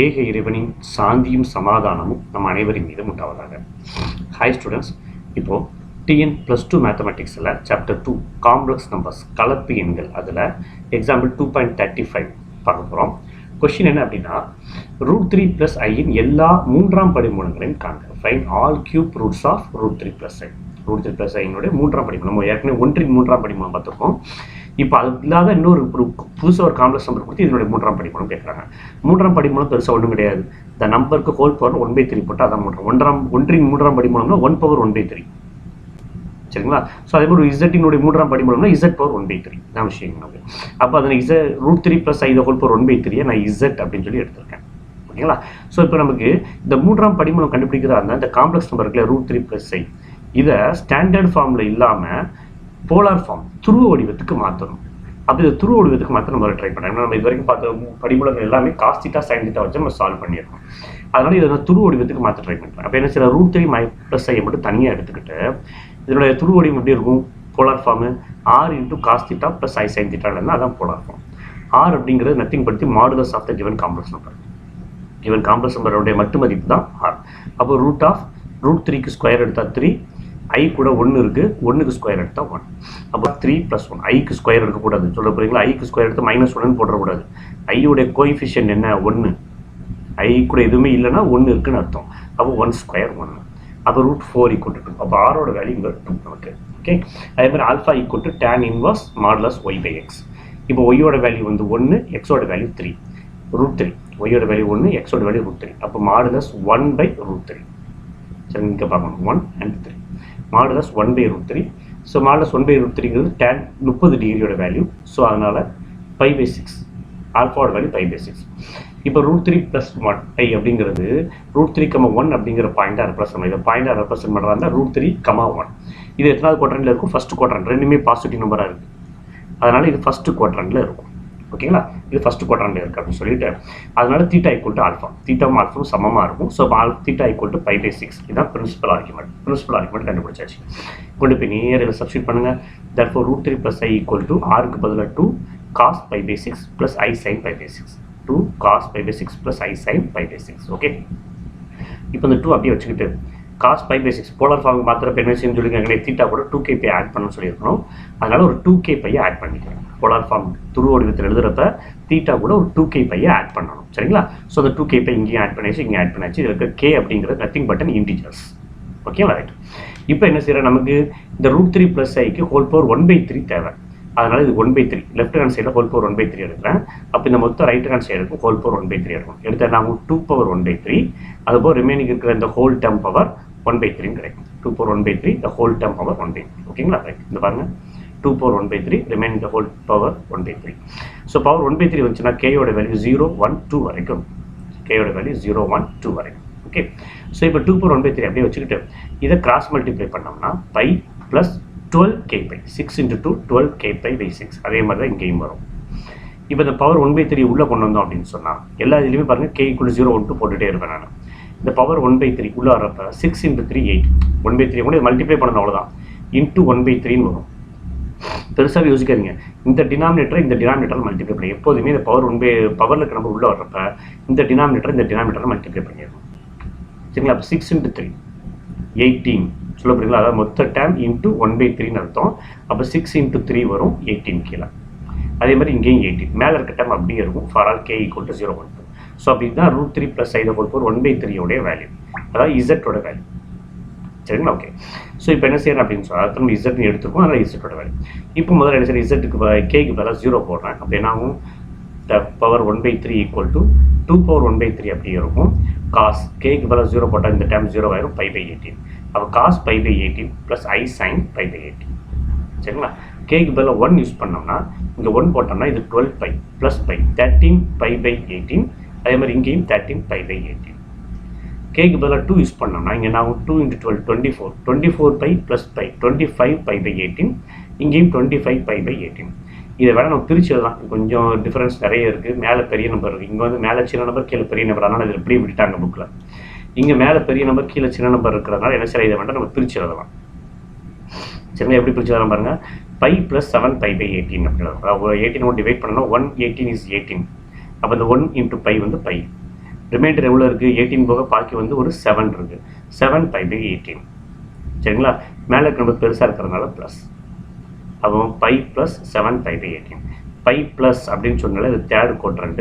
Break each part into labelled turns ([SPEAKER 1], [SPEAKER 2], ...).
[SPEAKER 1] ஏக இறைவனின் சாந்தியும் சமாதானமும் நம் அனைவரின் மீதும் உண்டாவதாக. ஹாய் ஸ்டூடெண்ட்ஸ், இப்போது TN+2 மேத்தமெட்டிக்ஸில் சாப்டர் 2 காம்ப்ளெக்ஸ் நம்பர்ஸ் கலப்பு எண்கள் அதில் எக்ஸாம்பிள் 2.35 பார்க்க போகிறோம். கொஸ்டின் என்ன அப்படின்னா, √3 + iன் எல்லா மூன்றாம் படிமூலங்களையும் காண்க. Find all cube roots of √3 + i. √3 + iனுடைய மூன்றாம் படிமூலம் நம்ம ஏற்கனவே ஒன்றின் மூன்றாம் படிமூலம் பார்த்துருக்கோம். இப்போ அது இல்லாத இன்னொரு புதுசாக ஒரு காம்ப்ளெக்ஸ் நம்பர் கொடுத்து இதனுடைய மூன்றாம் படிமூலம் கேட்குறாங்க. மூன்றாம் படிமூலம் பெருசாக ஒன்றும் கிடையாது. இந்த நம்பருக்கு ஹோல் பவர் 1/3 போட்டால் அதான் ஒன்றின் மூன்றாம் படிமூலம்னா 1/1/3. சரிங்களா? ஸோ அதே மாதிரி இசட்டினுடைய மூன்றாம் படிமூலம்னா Z/1/3 தான் விஷயம் நமக்கு. அப்போ அதில் √3 + i ஹோல் பவர் 1/3 நான் Z அப்படின்னு சொல்லி எடுத்திருக்கேன். ஓகேங்களா? ஸோ இப்போ நமக்கு இந்த மூன்றாம் படிமூலம் கண்டுபிடிக்கிறதா இருந்தால் இந்த காம்ப்ளெக்ஸ் நம்பர் இருக்குல்ல √3 + i இதை ஸ்டாண்டர்ட் ஃபார்மில் இல்லாமல் போலார் ஃபார்ம் துருவ வடிவத்துக்கு மாற்றணும். அப்போ இந்த துருவ வடிவத்துக்கு மாற்ற நம்ம ட்ரை பண்ணுறோம். நம்ம இது வரைக்கும் பார்த்த படிமூலங்கள் எல்லாமே cos θ sin θ வச்சு நம்ம சால்வ் பண்ணியிருக்கோம். அதனால இதை துருவ வடிவத்துக்கு மாற்ற ட்ரை பண்ணுறேன். அப்போ என்ன சில √3 + i மட்டும் தனியாக எடுத்துக்கிட்டு இதனுடைய துருவ வடிவம் எப்படி இருக்கும்? Polar form r × cos θ + i sin θ அதான் போலார் ஃபார்ம். r அப்படிங்கிறது நத்திங் படுத்தி modulus of the given complex number. Given complex நம்பருடைய மட்டு மதிப்பு தான் r. அப்போ √3க்கு ஸ்கொயர் எடுத்தால் 3, i கூட 1 இருக்குது, 1க்கு ஸ்கொயர் எடுத்தால் 1. அப்போ 3 + 1. ஐக்கு ஸ்கொயர் எடுக்கக்கூடாது சொல்ல போகிறீங்களா? ஐக்கு ஸ்கொயர் எடுத்து -1 போடக்கூடாது. ஐயுடைய கோஎஃபிஷியன்ட் என்ன? 1. ஐ கூட எதுவுமே இல்லைன்னா 1 இருக்குன்னு அர்த்தம். அப்போ 1² 1. அப்போ √4 = 2. அப்போ ஆரோட வேல்யூ இங்கே 2 நமக்கு. ஓகே, அதே மாதிரி α = tan inverse modulus y/x. இப்போ ஒய்யோட வேல்யூ வந்து 1, எக்ஸோட வேல்யூ 3. √3 ஒய்யோட வேல்யூ 1, எக்ஸோட வேல்யூ √3. அப்போ மாடுலஸ் 1/√3. சரி, இங்கே பார்க்கணும் 1 and 3. மாடுலஸ் 1/√3. ஸோ மாடுலஸ் 1/√3ங்கிறது tan 30 டிகிரியோட வேல்யூ. ஸோ அதனால் π/6 ஆல்ஃபாவோட வேல்யூ π/6. இப்போ √3 + 1 i அப்படிங்கிறது √3, 1 அப்படிங்கிற பாயிண்டாக ரெப்ரசன்ட் பண்ணி இதை பாயிண்டாக ரெப்ரசன்ட் பண்ணுறாங்க. √3, 1 இது எத்தனாவது குவாட்ரண்ட்டில் இருக்கும்? First quadrant. ரெண்டுமே பாசிட்டிவ் நம்பராக இருக்குது. அதனால் இது ஃபர்ஸ்ட் குவாட்ரண்ட்டில் இருக்கும். ஓகேங்களா? இது ஃபர்ஸ்ட் குவாட்ரண்ட்டில் இருக்குது அப்படின்னு சொல்லிட்டு அதனால θ = α. தீட்டாவும் ஆல்ஃபாவும் சமமாக இருக்கும். ஸோ θ = π/6. இதுதான் பிரின்சிபல் ஆர்குமெண்ட் கண்டுபிடிச்சாச்சு. கொண்டு போய் நேரில் சப்ஸ்டியூட் பண்ணுங்கள். therefore √3 + i = r க்கு பதிலாக 2 cos π/6 + i sin π/6. 2 cos π/6 + i sin π/6. Okay, இப்போ இந்த 2 அப்படியே வச்சுக்கிட்டு cos π/6 போலார் ஃபார்முக்கு மாத்திரம் என்ன செய்யணும்னு சொல்லியிருக்காங்க. தீட்டா கூட 2kπ ஆட் பண்ணணும்னு சொல்லியிருக்கணும். அதனால ஒரு 2kπ ஆட் பண்ணிக்கிறேன். போலார் ஃபார்ம் துருவ வடிவத்தில் எழுதுறப்ப தீட்டா கூட ஒரு 2kπ ஆட் பண்ணணும். சரிங்களா? ஸோ அந்த 2kπ இங்கேயும் ஆட் பண்ணியாச்சு, இங்கே ஆட் பண்ணியாச்சு. இதில் இருக்க k அப்படிங்கிறது நத்திங் பட் இன்டிஜர்ஸ். ஓகேவா? ரைட். இப்போ என்ன செய்யறேன், நமக்கு இந்த √3 + iக்கு ஹோல் பவர் 1/3 தேவை. அதனால இது 1/3 லெஃப்ட் ஹேண்ட் சைடில் ஹோல் பவர் 1/3 எடுக்கிறேன். அப்போ இந்த மொத்தம் ரைட் ஹேண்ட் சைடுக்கு ஹோல் பவர் 1/3 எடுக்கும். எடுத்தால் நாங்கள் 2/1/3. அதுபோல் ரிமைனிங் இருக்கிற இந்த ஹோல் டேர்ம் பவர் 1/3 கிடைக்கும். 2/1/3 the whole term power 1/3. ஓகேங்களா? ரைட். இந்த பாருங்க 2/1/3 remaining the whole power 1/3. So power 1/3 வந்துச்சுன்னா கேயோட வேல்யூ 0, 1, 2 வரைக்கும். கேயோட வேல்யூ 0, 1, 2 வரைக்கும். ஓகே, ஸோ இப்போ 2/1/3 அப்படியே வச்சுக்கிட்டு இதை கிராஸ் மல்டிப்ளை பண்ணோம்னா π + 12kπ. 6 × 2 12kπ/6. அதே மாதிரி தான் இங்கேயும் வரும். இப்போ இந்த பவர் 1/3 உள்ளே கொண்டு வந்தோம் அப்படின்னு சொன்னால் எல்லா இதுலேயுமே பாருங்கள் k = 0, 1, 2 போட்டுகிட்டே இருப்பேன் நான். இந்த பவர் 1/3 உள்ளே வரப்போ 6 × 3 8. 1/3 கூட மல்டிப்ளை பண்ணணும், அவ்வளோதான். இன்ட்டு 1/3ன்னு வரும். பெருசாக யோசிக்காதீங்க. இந்த டினாமினேட்டர் மல்டிப்ளை பண்ணி எப்போதுமே இந்த பவரில் இருக்க நம்பர் உள்ளே வர்றப்ப இந்த டினாமினேட்டரை மல்டிப்ளை பண்ணிடணும். சரிங்களா? அப்போ 6 × 3 18 சொல்ல போறீங்களா? அதாவது மொத்த டேம் இன்ட்டு 1/3ன்னு அர்த்தம். அப்போ 6 × 3 வரும் 18 கீழே. அதே மாதிரி இங்கேயும் 18 மேலே இருக்க டேம் அப்படியே இருக்கும். For all k = 0, 1, 2. ஸோ அப்படி தான் √3 + i ஹோல் பவர் 1/3 வேல்யூ, அதாவது இசட்டோட வேல்யூ. சரிங்களா? ஓகே, ஸோ இப்போ என்ன செய்யறேன் அப்படின்னு சொன்னால் நம்ம இசட்னு எடுத்துக்கோம். அதனால் இசட்டோட வேல்யூ. இப்போ முதல்ல என்ன செய்யறேன், இசட்டுக்கு கேக்கு பதிலாக 0 போடுறேன். அப்போ என்ன ஆகும்? பவர் 1/3 = 2/1/3 அப்படியே இருக்கும். காஸ் கேக்கு பதிலாக 0 போட்டால் இந்த டைம் 0 ஆயிரும், π/18. அப்போ cos π/18 + i sin π/18. சரிங்களா? கேக்கு பதிலாக 1 யூஸ் பண்ணோம்னா இங்கே 1 போட்டோம்னா இது 12π + π 13π/18. அதே மாதிரி இங்கேயும் 13π/18. கேக்கு பதிலாக 2 யூஸ் பண்ணோம்னா இங்கே நான் 2 × 12 24. 24π + π 25π/18. இங்கேயும் 25π/18. இதை வேணால் நம்ம பிரித்து எழுதலாம். கொஞ்சம் டிஃப்ரென்ஸ் நிறைய இருக்குது. மேலே பெரிய நம்பர் இருக்குது, இங்கே வந்து மேலே சின்ன நம்பர் கீழே பெரிய நம்பர். அதனால் இதில் இப்படி விட்டுட்டாங்க புக்கில். இங்கே மேலே பெரிய நம்பர் கீழே சின்ன நம்பர் இருக்கிறதுனால என்ன செய்ய, இதை வேண்டாம் நம்ம பிரித்து எழுதலாம். சரிங்களா? எப்படி பிரித்து எழுதலாம் பாருங்கள். π + 7π/18 அப்படி எழுதலாம். அதாவது 18 டிவைட் பண்ணணும். 118 is 18. அப்போ இந்த 1 × π வந்து π. ரிமைண்டர் எவ்வளோ இருக்குது? 18 போக பாக்கி வந்து ஒரு 7 இருக்குது. 7 பை பை 18. சரிங்களா? மேலே இருக்க நம்பர் பெருசாக இருக்கிறதுனால ப்ளஸ். அப்போ pi plus 7 pi pi 18. Pi plus அப்படின்னு சொன்னால இது தேர்ட் குவாட்ரண்ட்,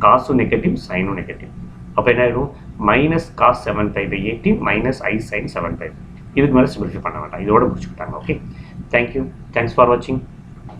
[SPEAKER 1] காசும் நெகட்டிவ் சைனும் நெகட்டிவ். அப்போ என்ன ஆகிடும்? Minus cos 7 pi pi 18 minus I sine 7 pi. இதுக்கு மேலே சிம்பிளிஃபை பண்ண வேண்டாம், இதோட முடிச்சுக்கிட்டாங்க. ஓகே, தேங்க்யூ, தேங்க்ஸ் ஃபார் வாட்சிங்.